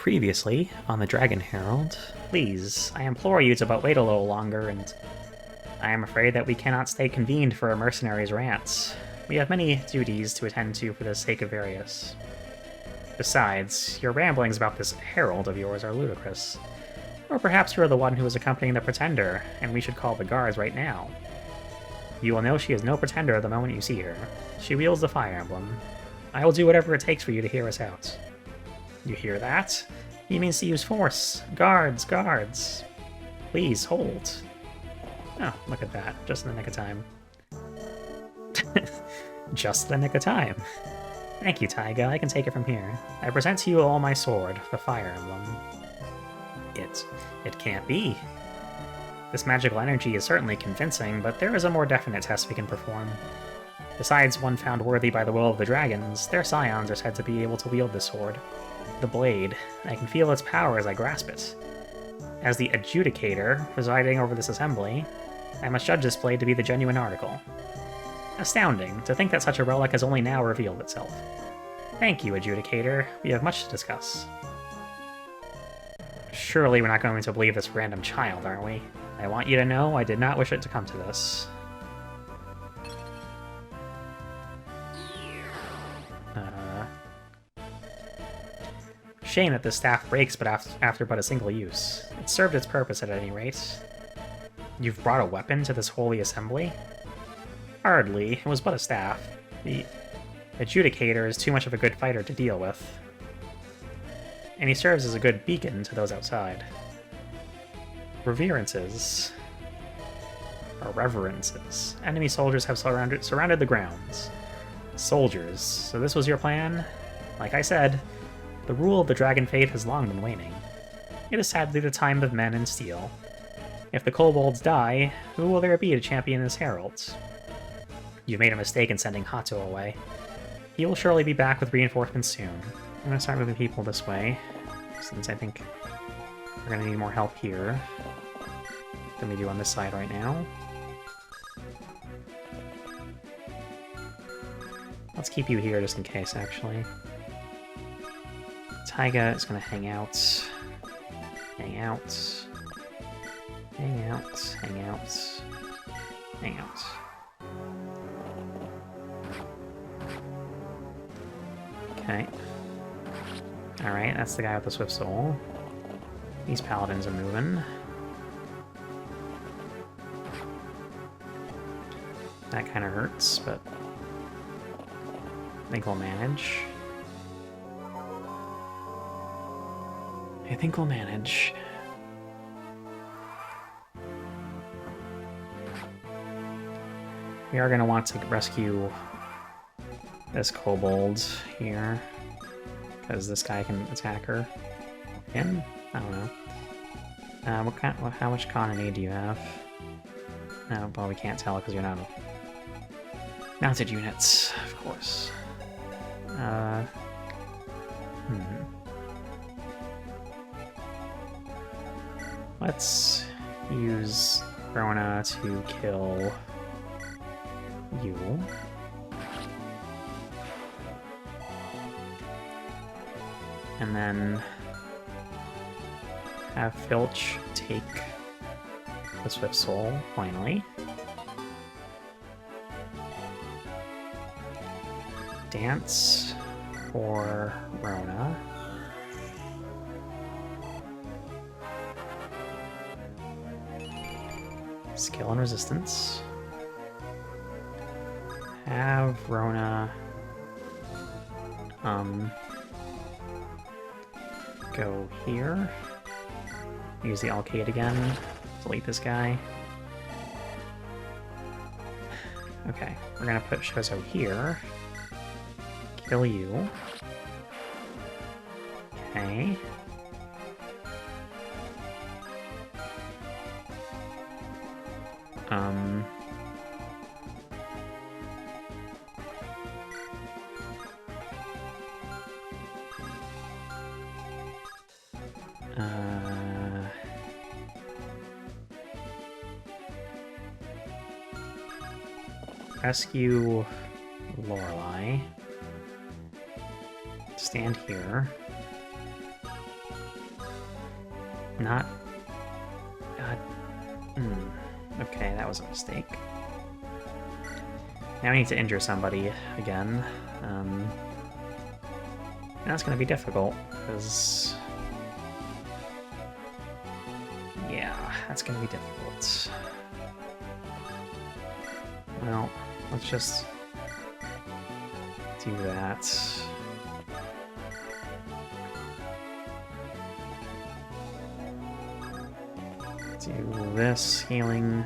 Previously, on the Dragon Herald, please, I implore you to but wait a little longer, and I am afraid that we cannot stay convened for a mercenary's rants. We have many duties to attend to for the sake of Various. Besides, your ramblings about this herald of yours are ludicrous. Or perhaps you are the one who is accompanying the Pretender, and we should call the guards right now. You will know she is no Pretender the moment you see her. She wields the Fire Emblem. I will do whatever it takes for you to hear us out. You hear that? He means to use force. Guards, guards. Please, hold. Oh, look at that. Just in the nick of time. Just the nick of time. Thank you, Taiga. I can take it from here. I present to you all my sword, the Fire Emblem. It can't be. This magical energy is certainly convincing, but there is a more definite test we can perform. Besides one found worthy by the will of the dragons, their scions are said to be able to wield the sword. The blade. I can feel its power as I grasp it. As the adjudicator presiding over this assembly, I must judge this blade to be the genuine article. Astounding, to think that such a relic has only now revealed itself. Thank you, adjudicator. We have much to discuss. Surely we're not going to believe this random child, are we? I want you to know I did not wish it to come to this. Shame that this staff breaks but after but a single use. It served its purpose at any rate. You've brought a weapon to this holy assembly? Hardly. It was but a staff. The adjudicator is too much of a good fighter to deal with. And he serves as a good beacon to those outside. Reverences. Or reverences. Enemy soldiers have surrounded the grounds. Soldiers. So this was your plan? Like I said, the rule of the Dragon Faith has long been waning. It is sadly the time of men and steel. If the Kobolds die, who will there be to champion this herald? You've made a mistake in sending Hato away. He will surely be back with reinforcements soon. I'm going to start moving people this way, since I think we're going to need more help here than we do on this side right now. Let's keep you here just in case, actually. Taiga is going to hang out. Hang out. Hang out. Hang out. Hang out. Okay. Alright, that's the guy with the Swift Soul. These paladins are moving. That kind of hurts, but I think we'll manage. I think we'll manage. We are going to want to rescue this kobold here, because this guy can attack her. Him? I don't know. How much con and aid do you have? No, well, we can't tell because you're not mounted units, of course. Let's use Rona to kill you. And then have Filch take the Swift Soul, finally. Dance for Rona. Skill and resistance. Have Rona go here. Use the Alcade again. Delete this guy. Okay, we're gonna put Shozo here. Kill you. Okay. Rescue Lorelei. Stand here. Not... God. Okay, that was a mistake. Now we need to injure somebody again. That's gonna be difficult, because... Yeah, that's gonna be difficult. Well, let's just do that. Do this healing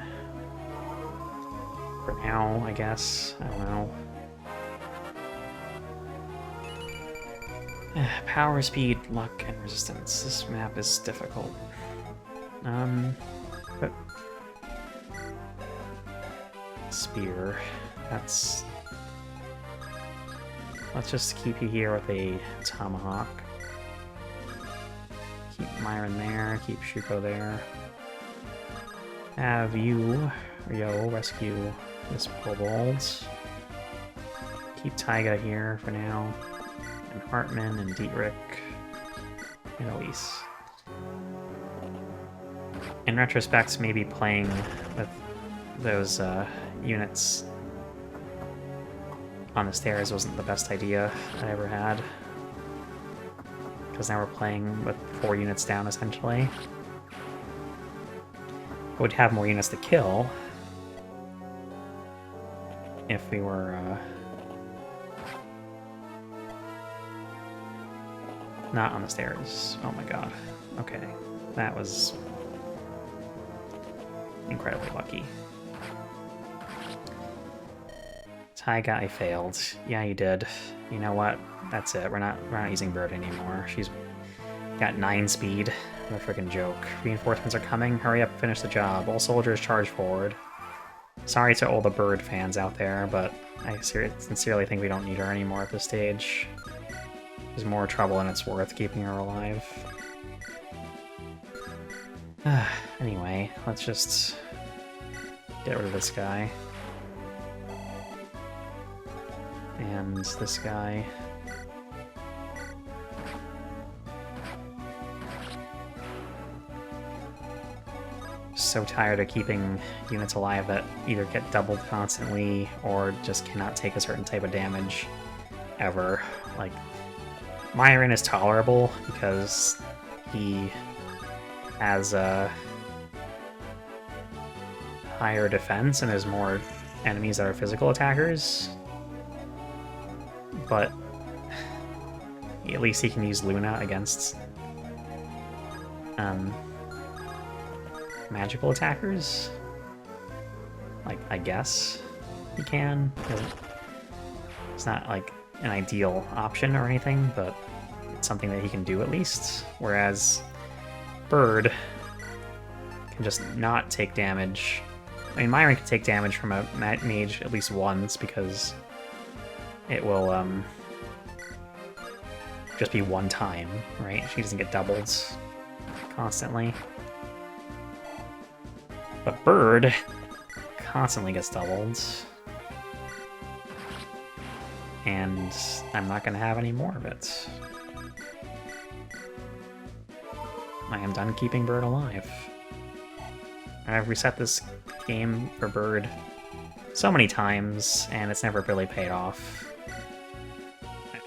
for now, I guess. I don't know. Power, speed, luck, and resistance. This map is difficult. But spear. That's... Let's just keep you here with a tomahawk. Keep Myron there, keep Shuko there. Have you, Ryo, rescue this Kobolds. Keep Taiga here for now. And Hartman and Dietrich and Elise. In retrospect, maybe playing with those units on the stairs wasn't the best idea I ever had. Because now we're playing with 4 units down, essentially. We'd have more units to kill if we were not on the stairs. Oh my god. Okay. That was incredibly lucky. Taiga, I failed. Yeah, you did. You know what? That's it. We're not using Byrd anymore. She's got 9 speed. What a freaking joke. Reinforcements are coming. Hurry up, finish the job. All soldiers charge forward. Sorry to all the Byrd fans out there, but I sincerely think we don't need her anymore at this stage. There's more trouble than it's worth keeping her alive. Anyway, let's just get rid of this guy. And this guy. So tired of keeping units alive that either get doubled constantly or just cannot take a certain type of damage ever. Like, Myron is tolerable because he has a higher defense and there's more enemies that are physical attackers. But at least he can use Luna against magical attackers. Like, I guess he can. It's not like an ideal option or anything, but it's something that he can do at least. Whereas Byrd can just not take damage. I mean, Myron can take damage from a mage at least once because it will just be one time, right? She doesn't get doubled constantly. But Byrd constantly gets doubled. And I'm not going to have any more of it. I am done keeping Byrd alive. I've reset this game for Byrd so many times, and it's never really paid off.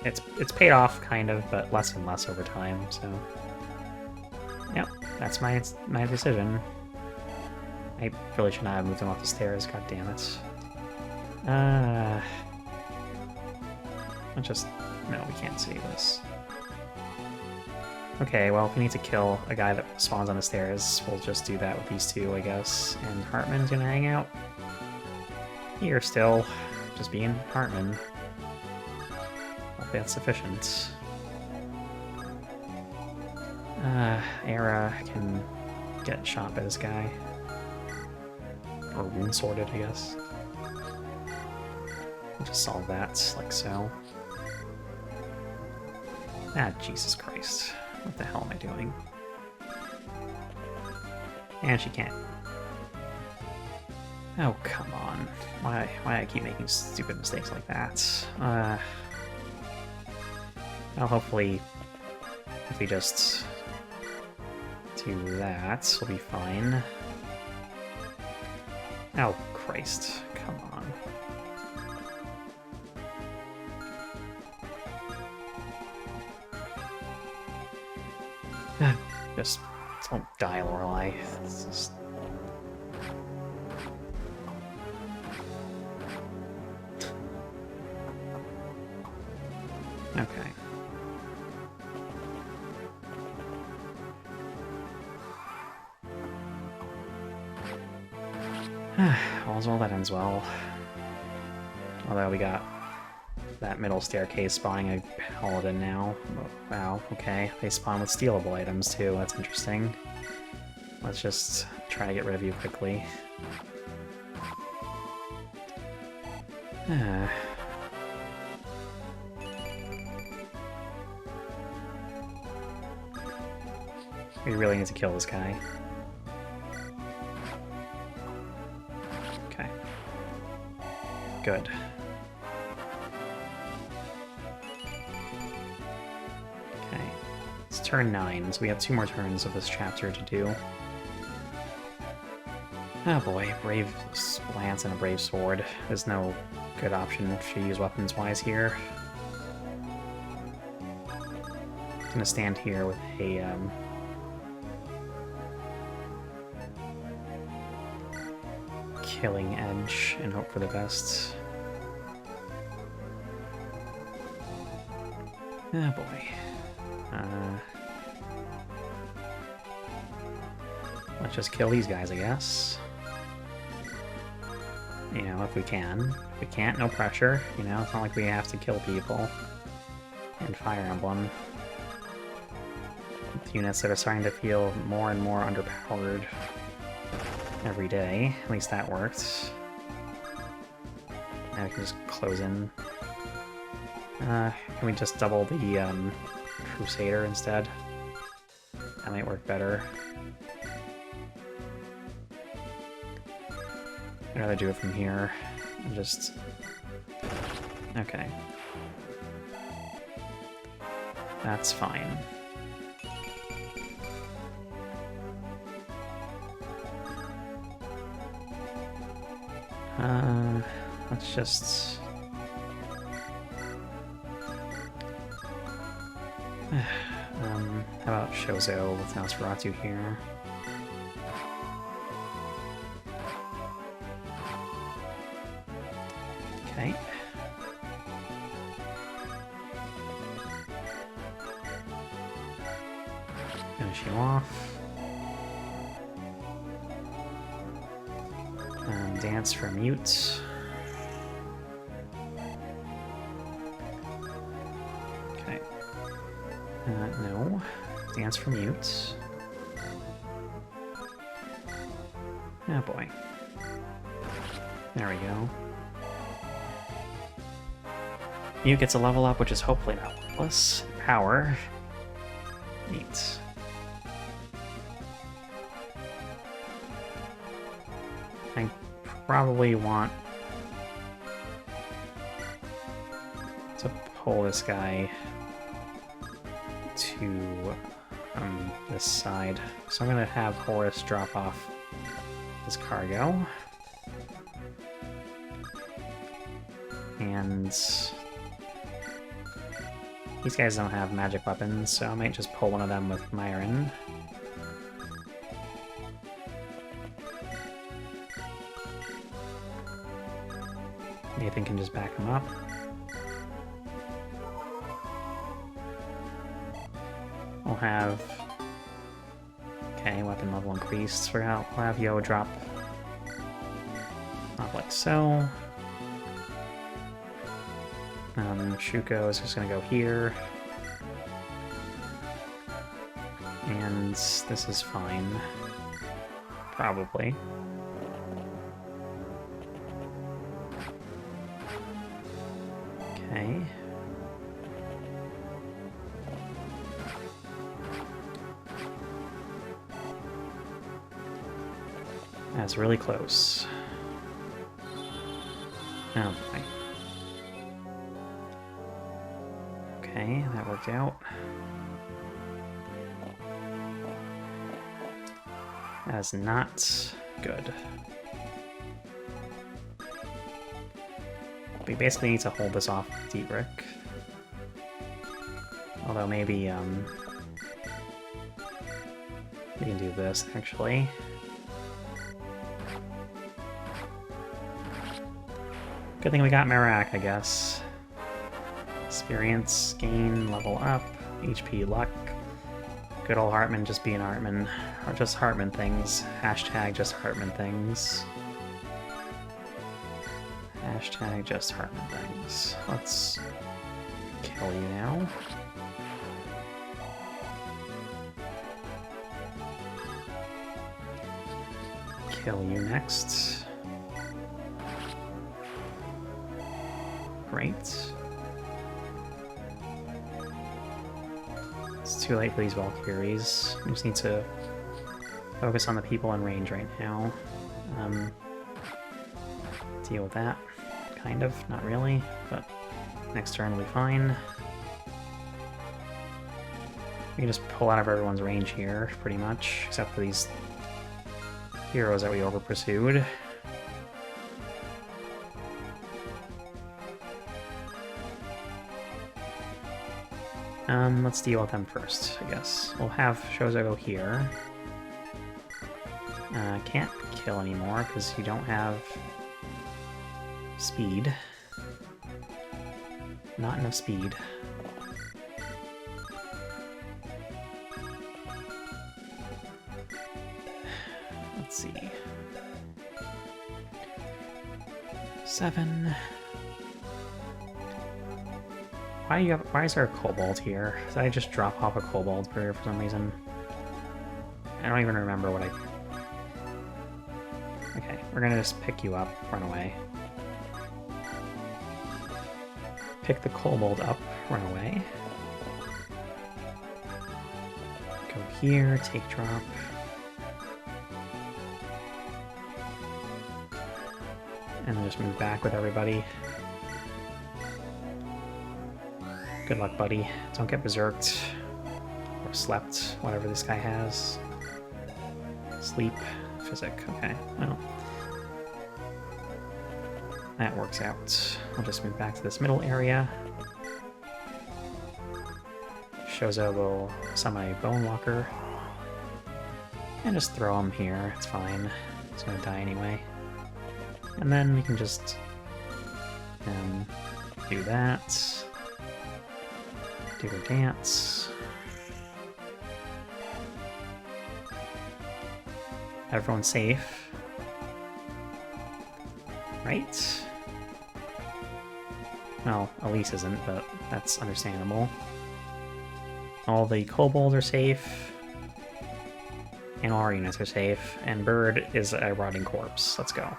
It's paid off, kind of, but less and less over time, so... Yep, that's my decision. I really should not have moved him off the stairs, god damn it. Let's just... No, we can't see this. Okay, well, if we need to kill a guy that spawns on the stairs, we'll just do that with these two, I guess. And Hartman's gonna hang out here still, just being Hartman. Hopefully that's sufficient. Era can get shot by this guy. Or wound sorted, I guess. We'll just solve that, like so. Ah, Jesus Christ. What the hell am I doing? And she can't. Oh, come on. Why I keep making stupid mistakes like that? Well, hopefully, if we just Do that, we'll be fine. Oh, Christ. Come on. Just don't die, Lorelei. It's just... Okay. All's well that ends well. Although we got that middle staircase spawning a paladin now. Oh, wow, okay. They spawn with stealable items too, that's interesting. Let's just try to get rid of you quickly. We really need to kill this guy. Okay. Good. Okay. It's turn 9, so we have 2 more turns of this chapter to do. Oh boy, Brave Lance and a Brave Sword. There's no good option to use weapons-wise here. I'm gonna stand here with a, killing edge and hope for the best. Oh boy. Let's just kill these guys, I guess. You know, if we can. If we can't, no pressure. You know, it's not like we have to kill people. And Fire Emblem. With units that are starting to feel more and more underpowered every day. At least that worked. Now we can just close in. Can we just double the Crusader instead? That might work better. I'd rather do it from here. And just... Okay. That's fine. Let's just... how about Shozo with Nosferatu here? Okay. Finish you off. Dance for mute. Okay. No. Dance for mute. Oh boy. There we go. Mute gets a level up, which is hopefully not worthless. Power. Neat. I probably want to pull this guy to this side. So I'm going to have Horus drop off his cargo. And these guys don't have magic weapons, so I might just pull one of them with Myron. Nathan can just back him up. We'll have... Okay, weapon level increased. We'll have Yo drop off like so. Shuko is just gonna go here. And this is fine. Probably. Okay. That's really close. Oh boy. Okay, that worked out. That is not good. We basically need to hold this off with Dietrich. Although maybe, we can do this, actually. Good thing we got Merak, I guess. Experience, gain, level up, HP, luck. Good old Hartman just being Hartman. Or just Hartman things. Hashtag just Hartman things. Hashtag just Hartman things. Let's kill you now. Kill you next. Great. It's too late for these Valkyries. We just need to focus on the people in range right now. Deal with that. Kind of. Not really, but next turn will be fine. We can just pull out of everyone's range here, pretty much, except for these heroes that we over-pursued. Let's deal with them first, I guess. We'll have Shozo go here. Can't kill anymore, because you don't have speed. Not enough speed. Let's see. 7. Why is there a Kobold here? Did I just drop off a Kobold for some reason? I don't even remember what I... Okay, we're gonna just pick you up, run away. Pick the Kobold up, run away. Go here, take drop. And then just move back with everybody. Good luck, buddy. Don't get berserked. Or slept, whatever this guy has. Sleep. Physic. Okay, well. That works out. We'll just move back to this middle area. Shozo will summon a Bone Walker. And just throw him here. It's fine. He's gonna die anyway. And then we can just do that. Do a dance. Everyone's safe. Right? Well, Elise isn't, but that's understandable. All the Kobolds are safe. And all our units are safe. And Byrd is a rotting corpse. Let's go.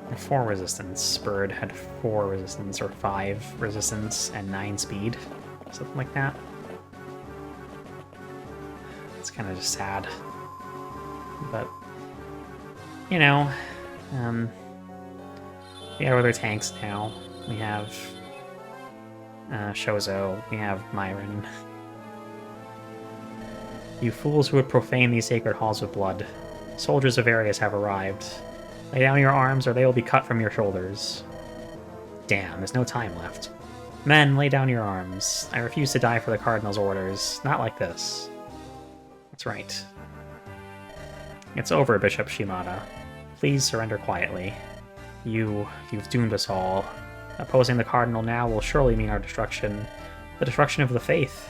And 4 resistance. Byrd had 4 resistance, or 5 resistance, and 9 speed. Something like that. It's kind of just sad. But, you know, we have other tanks now. We have Shozo, we have Myron. You fools who would profane these sacred halls with blood. Soldiers of Arius have arrived. Lay down your arms, or they will be cut from your shoulders. Damn, there's no time left. Men, lay down your arms. I refuse to die for the Cardinal's orders. Not like this. That's right. It's over, Bishop Shimada. Please surrender quietly. You've doomed us all. Opposing the Cardinal now will surely mean our destruction. The destruction of the faith.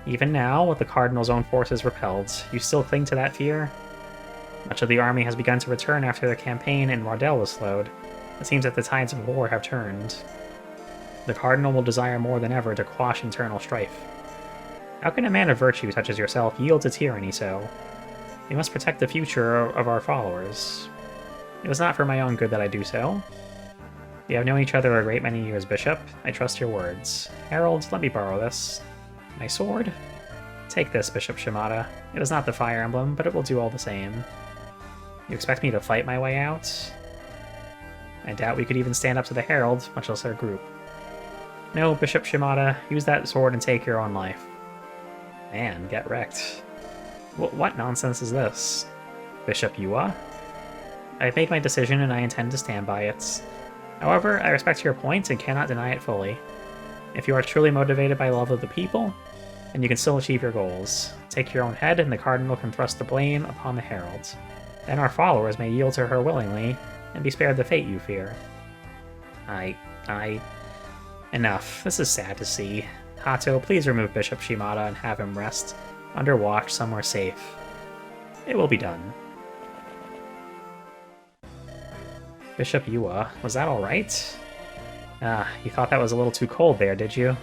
Even now, with the Cardinal's own forces repelled, you still cling to that fear? Much of the army has begun to return after the campaign in Mardel was slowed. It seems that the tides of war have turned. The Cardinal will desire more than ever to quash internal strife. How can a man of virtue such as yourself yield to tyranny so? We must protect the future of our followers. It was not for my own good that I do so. We have known each other a great many years, Bishop. I trust your words. Herald, let me borrow this. My sword? Take this, Bishop Shimada. It is not the Fire Emblem, but it will do all the same. You expect me to fight my way out? I doubt we could even stand up to the Herald, much less our group. No, Bishop Shimada, use that sword and take your own life. Man, get wrecked. What nonsense is this? Bishop Yua? I've made my decision and I intend to stand by it. However, I respect your point and cannot deny it fully. If you are truly motivated by love of the people, then you can still achieve your goals. Take your own head and the Cardinal can thrust the blame upon the Herald. Then our followers may yield to her willingly and be spared the fate you fear. Enough. This is sad to see. Hato, please remove Bishop Shimada and have him rest under watch somewhere safe. It will be done. Bishop Yua, was that alright? Ah, you thought that was a little too cold there, did you?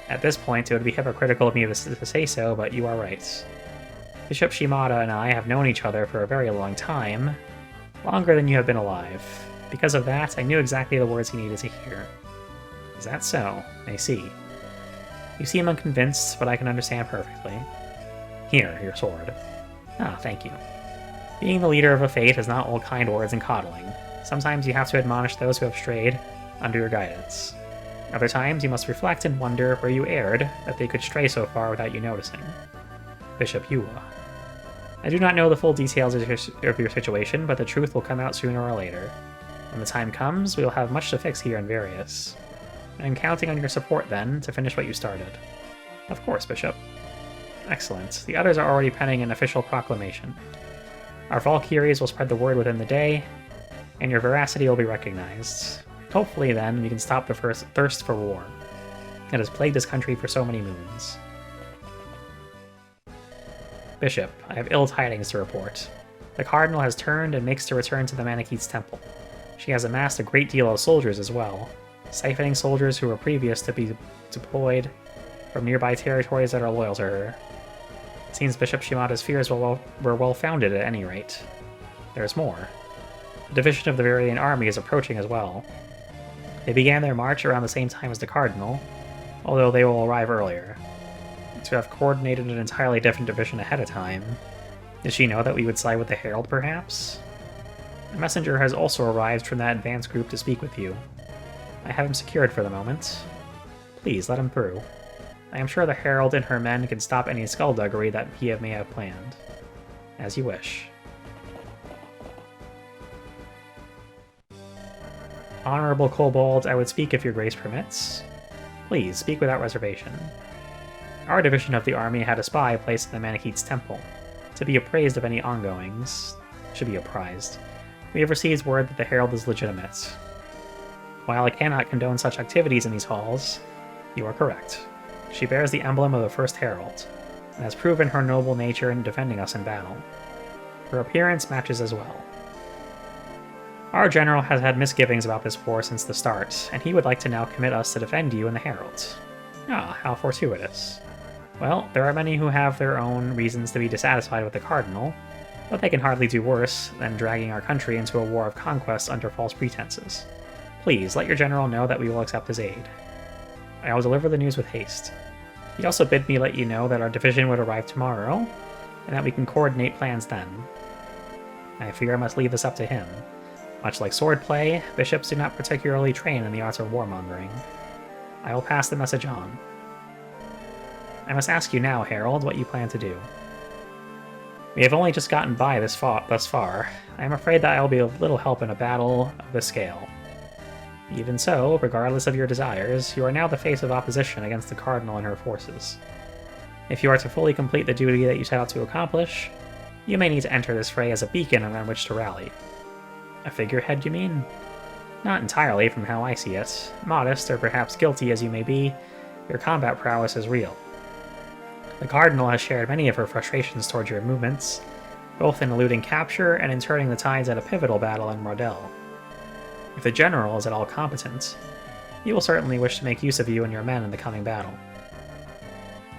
At this point, it would be hypocritical of me to say so, but you are right. Bishop Shimada and I have known each other for a very long time, longer than you have been alive. Because of that, I knew exactly the words he needed to hear. Is that so? I see. You seem unconvinced, but I can understand perfectly. Here, your sword. Ah, thank you. Being the leader of a fate is not all kind words and coddling. Sometimes you have to admonish those who have strayed under your guidance. Other times you must reflect and wonder where you erred, that they could stray so far without you noticing. Bishop Yua. I do not know the full details of your situation, but the truth will come out sooner or later. When the time comes, we will have much to fix here in Various. I am counting on your support, then, to finish what you started. Of course, Bishop. Excellent. The others are already penning an official proclamation. Our Valkyries will spread the word within the day, and your veracity will be recognized. Hopefully, then, we can stop the thirst for war. It has plagued this country for so many moons. Bishop, I have ill tidings to report. The Cardinal has turned and makes to return to the Manichee's temple. She has amassed a great deal of soldiers as well, siphoning soldiers who were previous to be deployed from nearby territories that are loyal to her. It seems Bishop Shimada's fears were well-founded at any rate. There's more. A division of the Varian army is approaching as well. They began their march around the same time as the Cardinal, although they will arrive earlier. To have coordinated an entirely different division ahead of time. Did she know that we would side with the Herald, perhaps? A messenger has also arrived from that advance group to speak with you. I have him secured for the moment. Please, let him through. I am sure the Herald and her men can stop any skullduggery that he may have planned. As you wish. Honorable Kobold, I would speak if your grace permits. Please, speak without reservation. Our division of the army had a spy placed in the Manichee's temple, to be appraised of any ongoings. Should be apprised. We have received word that the Herald is legitimate. While I cannot condone such activities in these halls, you are correct. She bears the emblem of the First Herald, and has proven her noble nature in defending us in battle. Her appearance matches as well. Our general has had misgivings about this war since the start, and he would like to now commit us to defend you and the Herald. Ah, how fortuitous. Well, there are many who have their own reasons to be dissatisfied with the Cardinal, but they can hardly do worse than dragging our country into a war of conquest under false pretenses. Please, let your general know that we will accept his aid. I will deliver the news with haste. He also bid me let you know that our division would arrive tomorrow, and that we can coordinate plans then. I fear I must leave this up to him. Much like swordplay, bishops do not particularly train in the arts of warmongering. I will pass the message on. I must ask you now, Herald, what you plan to do. We have only just gotten by thus far. I am afraid that I will be of little help in a battle of this scale. Even so, regardless of your desires, you are now the face of opposition against the Cardinal and her forces. If you are to fully complete the duty that you set out to accomplish, you may need to enter this fray as a beacon on which to rally. A figurehead, you mean? Not entirely from how I see it. Modest, or perhaps guilty as you may be, your combat prowess is real. The Cardinal has shared many of her frustrations towards your movements, both in eluding capture and in turning the tides at a pivotal battle in Mordell. If the General is at all competent, he will certainly wish to make use of you and your men in the coming battle.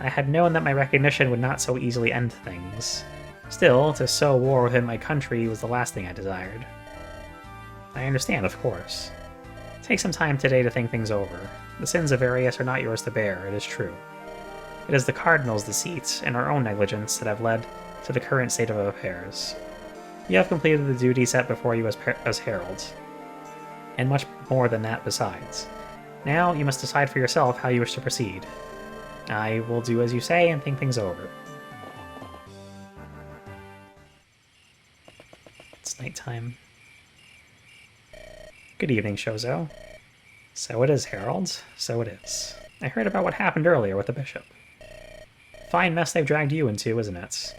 I had known that my recognition would not so easily end things. Still, to sow war within my country was the last thing I desired. I understand, of course. Take some time today to think things over. The sins of Various are not yours to bear, it is true. It is the Cardinal's deceit and our own negligence that have led to the current state of affairs. You have completed the duty set before you as Herald, and much more than that besides. Now you must decide for yourself how you wish to proceed. I will do as you say and think things over. It's nighttime. Good evening, Shozo. So it is, Herald. So it is. I heard about what happened earlier with the bishop. Fine mess they've dragged you into, isn't it?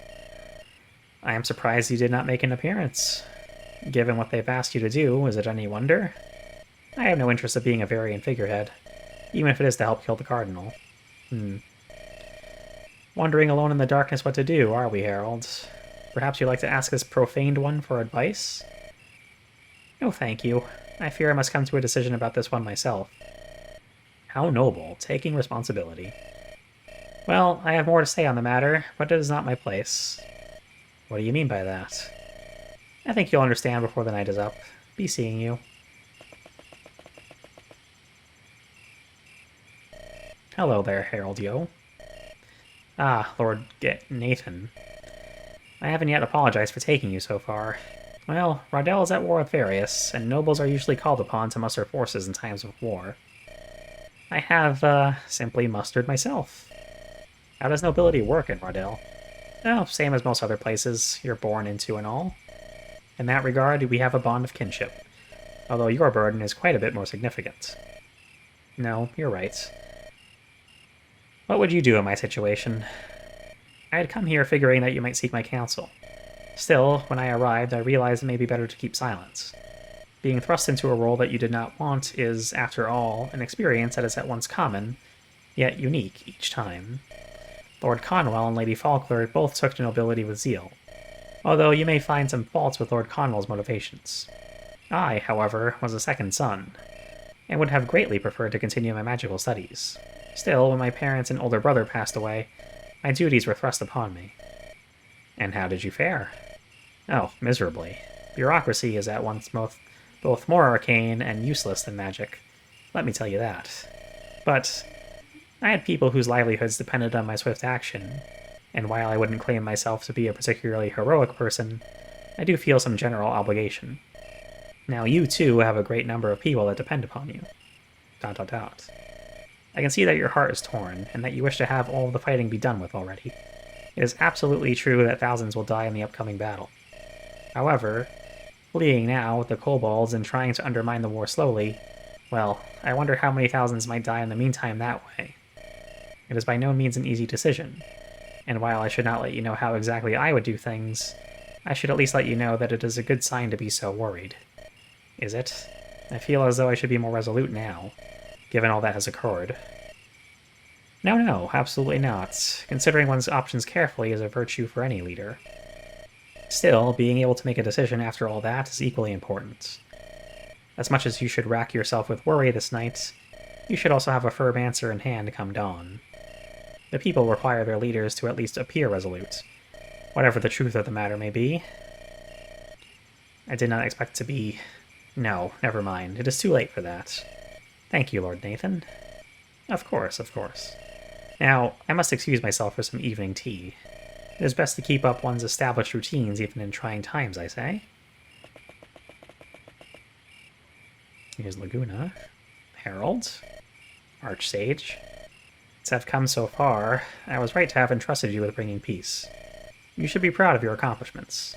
I am surprised you did not make an appearance. Given what they've asked you to do, is it any wonder? I have no interest in being a Varian figurehead, even if it is to help kill the Cardinal. Wondering alone in the darkness what to do, are we, Herald? Perhaps you'd like to ask this profaned one for advice? No, thank you. I fear I must come to a decision about this one myself. How noble, taking responsibility. Well, I have more to say on the matter, but it is not my place. What do you mean by that? I think you'll understand before the night is up. Be seeing you. Hello there, Herald Yo. Ah, Lord Nathan. I haven't yet apologized for taking you so far. Well, Raudel is at war with Various, and nobles are usually called upon to muster forces in times of war. I have, simply mustered myself. How does nobility work in Raudel? Oh, same as most other places you're born into and all. In that regard, we have a bond of kinship, although your burden is quite a bit more significant. No, you're right. What would you do in my situation? I had come here figuring that you might seek my counsel. Still, when I arrived, I realized it may be better to keep silence. Being thrust into a role that you did not want is, after all, an experience that is at once common, yet unique each time. Lord Conwell and Lady Falkler both took to nobility with zeal, although you may find some faults with Lord Conwell's motivations. I, however, was a second son, and would have greatly preferred to continue my magical studies. Still, when my parents and older brother passed away, my duties were thrust upon me. And how did you fare? Oh, miserably. Bureaucracy is at once both more arcane and useless than magic. Let me tell you that. But I had people whose livelihoods depended on my swift action, and while I wouldn't claim myself to be a particularly heroic person, I do feel some general obligation. Now you, too, have a great number of people that depend upon you. ... I can see that your heart is torn, and that you wish to have all of the fighting be done with already. It is absolutely true that thousands will die in the upcoming battle. However, fleeing now with the Kobolds and trying to undermine the war slowly, well, I wonder how many thousands might die in the meantime that way. It is by no means an easy decision, and while I should not let you know how exactly I would do things, I should at least let you know that it is a good sign to be so worried. Is it? I feel as though I should be more resolute now, given all that has occurred. No, absolutely not. Considering one's options carefully is a virtue for any leader. Still, being able to make a decision after all that is equally important. As much as you should rack yourself with worry this night, you should also have a firm answer in hand come dawn. The people require their leaders to at least appear resolute, whatever the truth of the matter may be. I did not expect to be... No, never mind. It is too late for that. Thank you, Lord Nathan. Of course, of course. Now, I must excuse myself for some evening tea. It is best to keep up one's established routines even in trying times, I say. Here's Laguna. Herald. Archsage. To have come so far, I was right to have entrusted you with bringing peace. You should be proud of your accomplishments.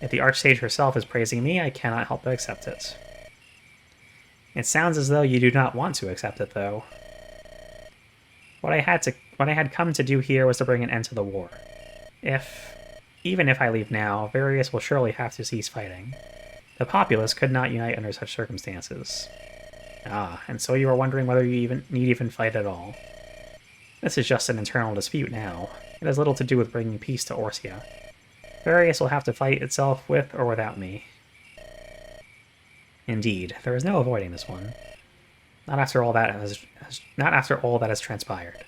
If the Archsage herself is praising me, I cannot help but accept it. It sounds as though you do not want to accept it, though. What I had come to do here was to bring an end to the war. Even if I leave now, Various will surely have to cease fighting. The populace could not unite under such circumstances. Ah, and so you are wondering whether you need even fight at all. This is just an internal dispute now. It has little to do with bringing peace to Orsia. Various will have to fight itself with or without me. Indeed, there is no avoiding this one. Not after all that has transpired. ...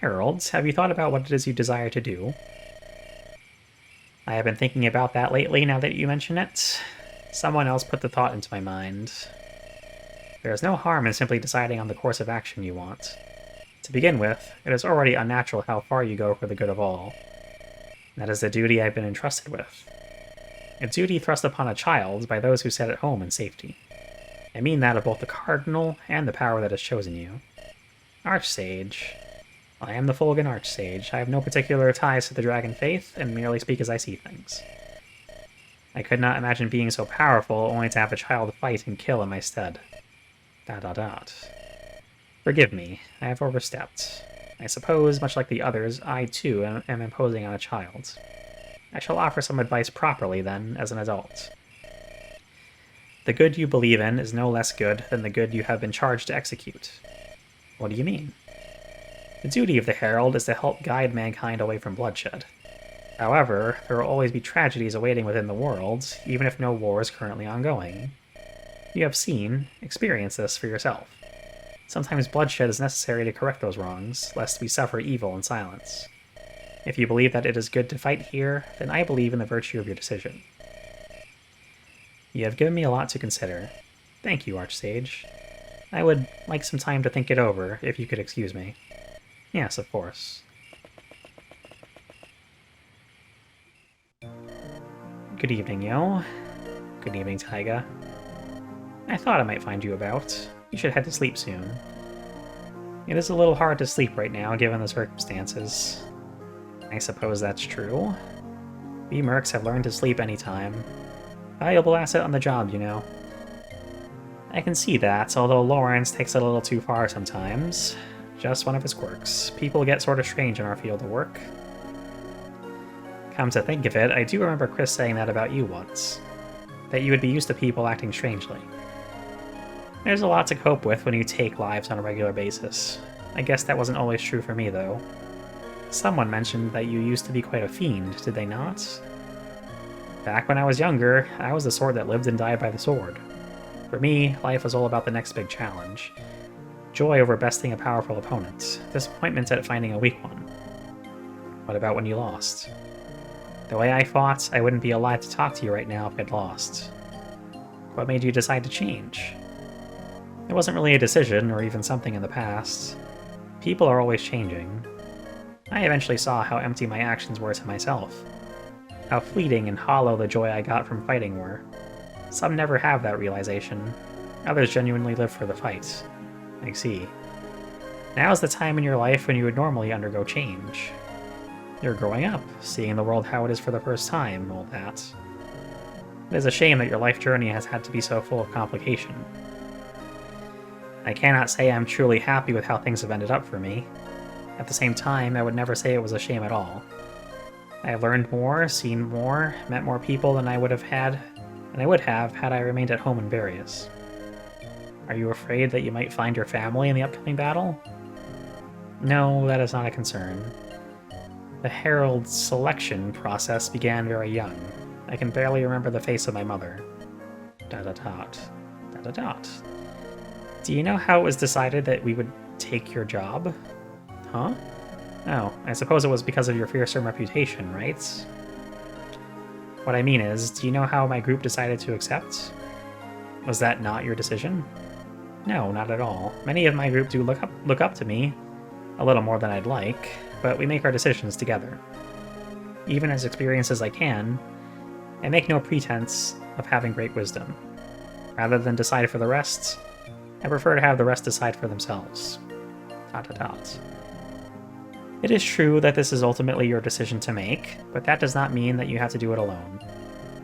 Heralds, have you thought about what it is you desire to do? I have been thinking about that lately, now that you mention it. Someone else put the thought into my mind. There is no harm in simply deciding on the course of action you want. To begin with, it is already unnatural how far you go for the good of all. That is the duty I've been entrusted with. A duty thrust upon a child by those who sit at home in safety. I mean that of both the Cardinal and the power that has chosen you. Archsage. I am the Fulgen Archsage. I have no particular ties to the Dragon Faith, and merely speak as I see things. I could not imagine being so powerful, only to have a child fight and kill in my stead. ... Forgive me, I have overstepped. I suppose, much like the others, I too am imposing on a child. I shall offer some advice properly, then, as an adult. The good you believe in is no less good than the good you have been charged to execute. What do you mean? The duty of the Herald is to help guide mankind away from bloodshed. However, there will always be tragedies awaiting within the world, even if no war is currently ongoing. You have experienced this for yourself. Sometimes bloodshed is necessary to correct those wrongs, lest we suffer evil in silence. If you believe that it is good to fight here, then I believe in the virtue of your decision. You have given me a lot to consider. Thank you, Archsage. I would like some time to think it over, if you could excuse me. Yes, of course. Good evening, Yo. Good evening, Taiga. I thought I might find you about. You should head to sleep soon. It is a little hard to sleep right now, given the circumstances. I suppose that's true. We mercs have learned to sleep anytime. Valuable asset on the job, you know. I can see that, although Lawrence takes it a little too far sometimes. Just one of his quirks. People get sort of strange in our field of work. Come to think of it, I do remember Chris saying that about you once. That you would be used to people acting strangely. There's a lot to cope with when you take lives on a regular basis. I guess that wasn't always true for me, though. Someone mentioned that you used to be quite a fiend, did they not? Back when I was younger, I was the sort that lived and died by the sword. For me, life was all about the next big challenge. Joy over besting a powerful opponent. Disappointment at finding a weak one. What about when you lost? The way I fought, I wouldn't be alive to talk to you right now if I'd lost. What made you decide to change? It wasn't really a decision, or even something in the past. People are always changing. I eventually saw how empty my actions were to myself. How fleeting and hollow the joy I got from fighting were. Some never have that realization. Others genuinely live for the fight. I see. Now's the time in your life when you would normally undergo change. You're growing up, seeing the world how it is for the first time, all that. It is a shame that your life journey has had to be so full of complication. I cannot say I'm truly happy with how things have ended up for me. At the same time, I would never say it was a shame at all. I have learned more, seen more, met more people than I would have had I remained at home in Various. Are you afraid that you might find your family in the upcoming battle? No, that is not a concern. The Herald's selection process began very young. I can barely remember the face of my mother. ... Do you know how it was decided that we would take your job? Huh? Oh, I suppose it was because of your fearsome reputation, right? What I mean is, do you know how my group decided to accept? Was that not your decision? No, not at all. Many of my group do look up to me, a little more than I'd like, but we make our decisions together. Even as experienced as I can, I make no pretense of having great wisdom. Rather than decide for the rest, I prefer to have the rest decide for themselves. ... It is true that this is ultimately your decision to make, but that does not mean that you have to do it alone.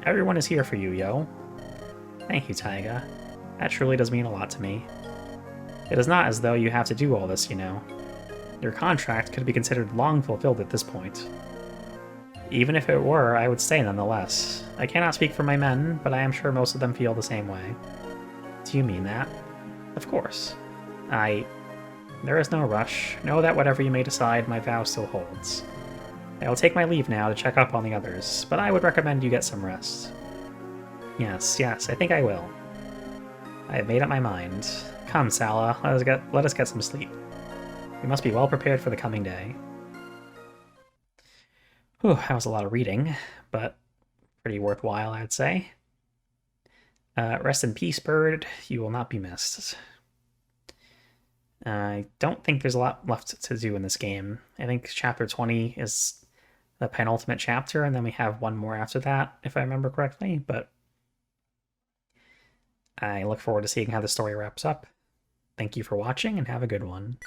Everyone is here for you, Yo. Thank you, Taiga. That truly does mean a lot to me. It is not as though you have to do all this, you know. Your contract could be considered long fulfilled at this point. Even if it were, I would stay nonetheless. I cannot speak for my men, but I am sure most of them feel the same way. Do you mean that? Of course. There is no rush. Know that whatever you may decide, my vow still holds. I will take my leave now to check up on the others, but I would recommend you get some rest. Yes, I think I will. I have made up my mind. Come, Sala, let us get some sleep. We must be well prepared for the coming day. Whew, that was a lot of reading, but pretty worthwhile, I'd say. Rest in peace, Byrd. You will not be missed. I don't think there's a lot left to do in this game. I think chapter 20 is the penultimate chapter, and then we have one more after that, if I remember correctly, but I look forward to seeing how the story wraps up. Thank you for watching, and have a good one.